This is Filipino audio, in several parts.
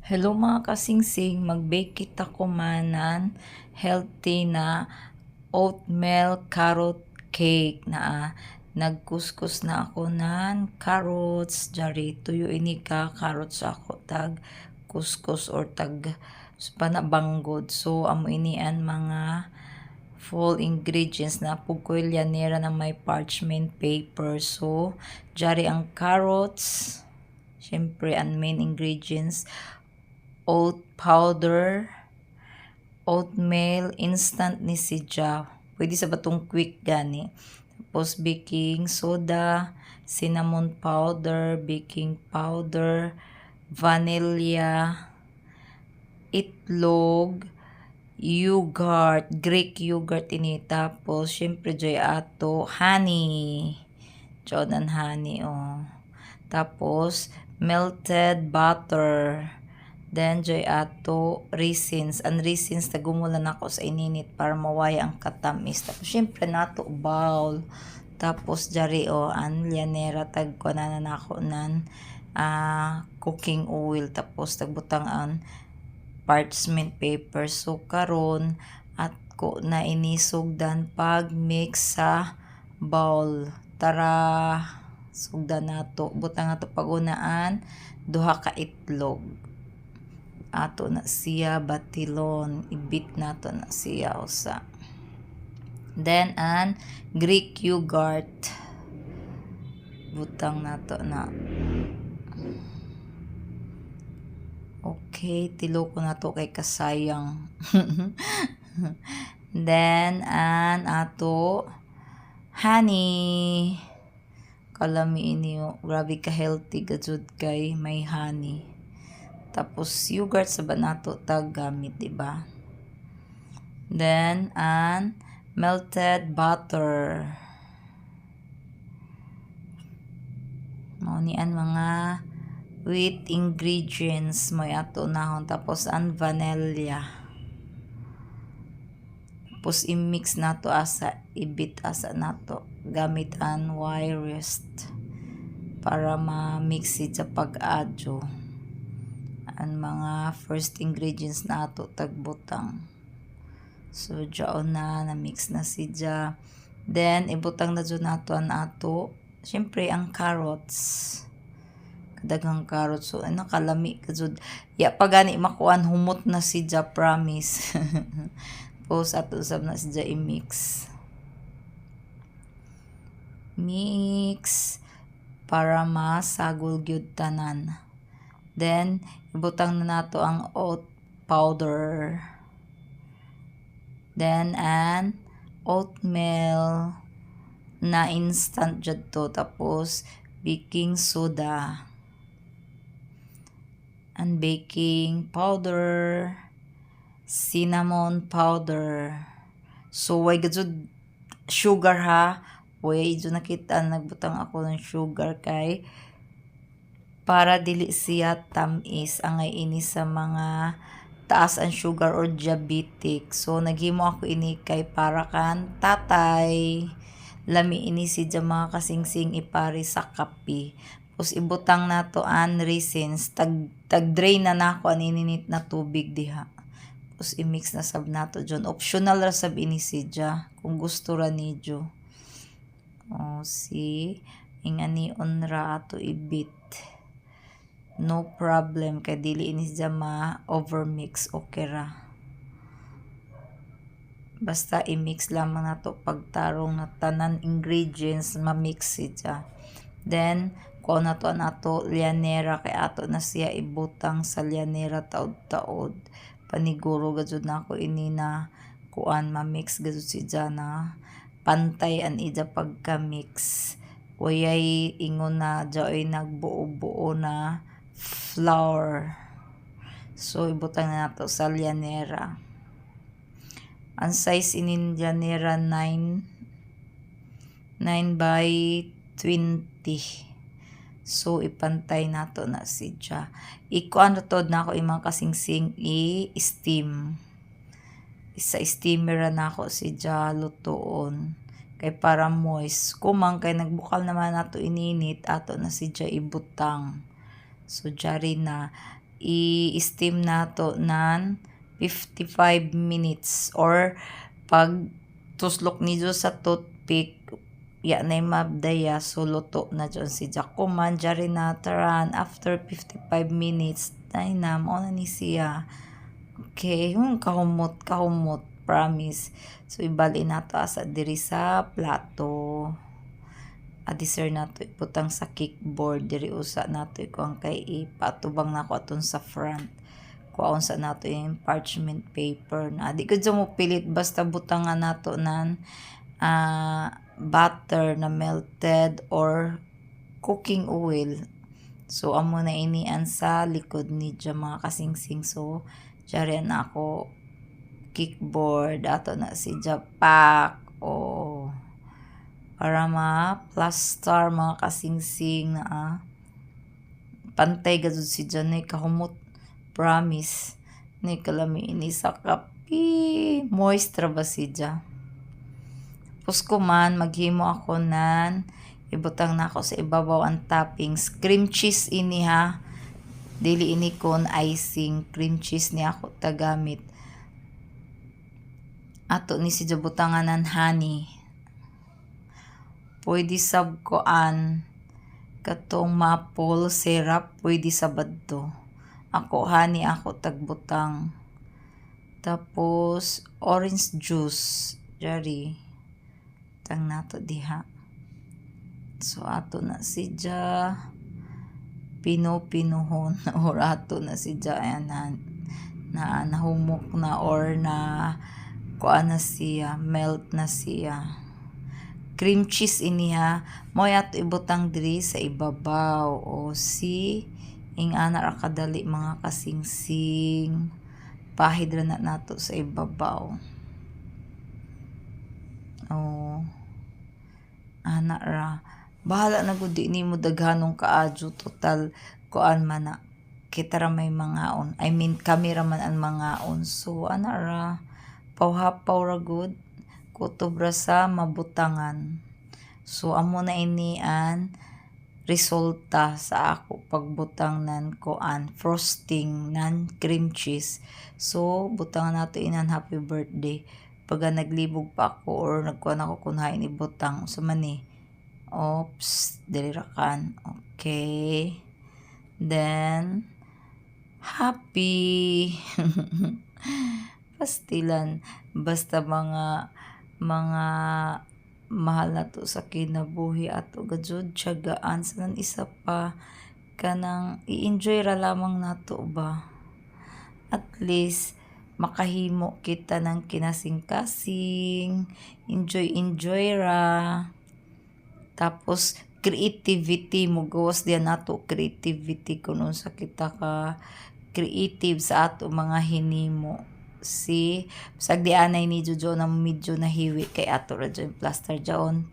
Hello mga kasingsing, mag-bake kita ko manan healthy na oatmeal carrot cake na nagkuskus na ako nan carrots jari tuyo ini ka carrots ako tag kuskus or tag panabanggod. So amo ini an mga full ingredients na pugkoylyanera na may parchment paper. So jari ang carrots, syempre ang main ingredients oat powder, oatmeal, instant ni siya. Pwede sa batong quick gani. Tapos baking soda, cinnamon powder, baking powder, vanilla, itlog, yogurt, Greek yogurt ini. Tapos syempre joy ato honey. Jordan honey oh. Tapos melted butter. Then, joy ato, raisins. Ang raisins, tagumulan ako sa ininit para mawaya ang katamis. Tapos, syempre, nato, bowl. Tapos, jari, ang lyanera, tagkuanan na ako ng cooking oil. Tapos, tagbutang ang parchment paper. So, karon at ko na inisugdan pag mix sa bowl. Tara, sugdan nato. Butang nato pagunaan, duha ka itlog. Ato na siya batilon, ibit nato na siya usa. Then an Greek yogurt, butang nato na. Okay, tilo ko nato kay kasayang. Then an ato honey, kalami ini grabe ka healthy gajud kay may honey. Tapos yogurt sa banato tag gamit, diba? Then an melted butter. Mao ni an mga wheat ingredients mo ato nahon. Tapos an vanilla. Tapos i-mix nato asa, ibit asa nato gamit an wire wrist para ma-mix it sa pag-adyo. Ang mga first ingredients na ato tagbutang. So jaon na mix na siya. Then ibutang na jud nato an ato. Syempre ang carrots. Kadaghang carrots so nakalami ka jud. Ya pagani makuan humot na siya, promise. Tapos ato sab na siya i-mix. Mix para masagol gyud tanan. Then, ibutang na nato ang oat powder. Then, an oatmeal na instant jud to. Tapos, baking soda. And baking powder. Cinnamon powder. So, way gajud sugar ha. Way jud nakita nagbutang ako ng sugar kay para dili siya tamis angay ini sa mga taas ang sugar or diabetic. So naghimo ako ini kay para kan tatay. Lami ini si mga kasingsing ipari sa kape. Tapos ibutang nato an raisins. Tag drain na nako an ininit na tubig diha. Tapos i-mix na sab nato dyan. Optional ra sab ini siya kung gusto ra nidyo. See, ingani ra ato ibit. No problem kay dili ini siya ma-overmix, okay ra. Basta i-mix lamang nato pagtarong na tanan ingredients ma-mix siya. Then kuha nato an ato lyanera kay ato na siya ibutang sa lyanera taod-taod. Paniguro gajud nako ini na kuan ma-mix gajud siya na pantay an ija pagka-mix. Wayay ingon na joy nagbuo-buo na flour. So ibutang na nato sa lyanera. Ang size inin lyanera 9 by 20. So ipantay nato na siya. Ikuan ratod na ako imang kasingsing i-steam. Isa steamer na ako siya lutoon kay para moist. Kumang kay nagbukal naman nato ininit ato na siya ibutang. So jari na i-steam nato nan 55 minutes or pag tuslok niyo sa toothpick ya na mabdaya so luto na dyan si Jacoman jari na taran after 55 minutes ay na mo na ni siya. Okay, kahumot promise. So ibali nato asa diri sa plato. Adisir nato iputang sa kickboard diri usa nato ang kay ipatubang nako aton sa front. Kuhaon sa nato yung parchment paper na di ko mo pilit basta butangan nato nan butter na melted or cooking oil. So amo na inian sa likod ni dya mga kasingsing. So dyan na ako kickboard ato na si Japak para ma-plaster mga kasingsing na pantay gazud si dyan kahumot. Promise ni kalami ini sa kapi moisture ba siya. Tapos ko man maghimo ako nan ibutang na ako sa ibabaw ang toppings cream cheese ini ha, dili ini kon icing, cream cheese ni ako tagamit. Ato ni si butangan ng honey, pwede sab koan katong maple syrup, pwede sabad to. Ako honey ako tagbutang. Tapos orange juice jari tang nato diha. So ato na sidya pinuhon or ato na sidya ayan na nahumok na or na kuan na siya, melt na siya. Cream cheese iniha mo ato ibutang diri sa ibabaw o si ing ana ra kadali mga kasingsing. Pahid ra na nato sa ibabaw. Ana ra. Bahala na gud di nimo daghanong kaadyo total kuan man na. Kita ra may mangaon. I mean kami ra man ang mangaon. So ana ra pawhapaw ra gud kutob ra sa mabutangan. So amo na inian resulta sa ako pagbutang nan kuan frosting nan cream cheese. So butangan nato inan happy birthday pag naglibog pa ako or nagkuan ako kunhain ibutang so mani oops dilirakan. Okay, then happy pastilan basta mga mahal na to sa kinabuhi ato gajud tiyagaan sa isa pa kanang i-enjoy ra lamang nato ba, at least makahimo kita ng kinasing-kasing enjoy ra. Tapos creativity mo gawas diyan nato creativity kuno sa kita ka creative sa ato mga hinimo. Si sagdi anay ni Jojo na medyo nahiwi kay ato ra dyan plaster jaon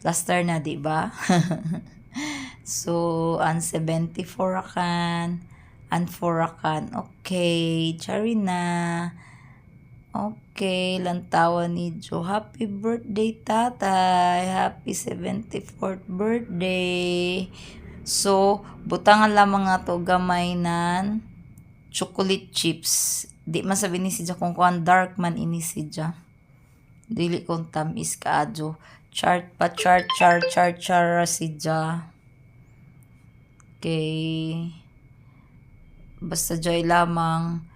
plaster na di ba? So an 74 akan an 4 akan okay chari na. Okay lantawan ni Jo, happy birthday tatay, happy 74th birthday. So butangan lamang nga to gamay nan chocolate chips. Di masabi ni si Ja kung kuan dark man ini si Ja. Dili kong tamis kaadyo. Char si Ja. Okay. Basta joy lamang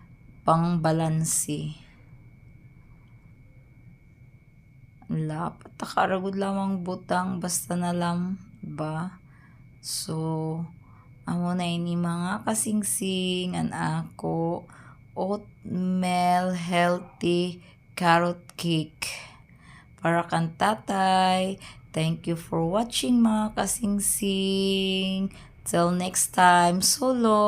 pang balansi. Patakaragot lamang butang basta na lang ba. So amo na ini mga kasingsing an ako oatmeal healthy carrot cake para kan tatay. Thank you for watching mga kasingsing. Till next time, solo.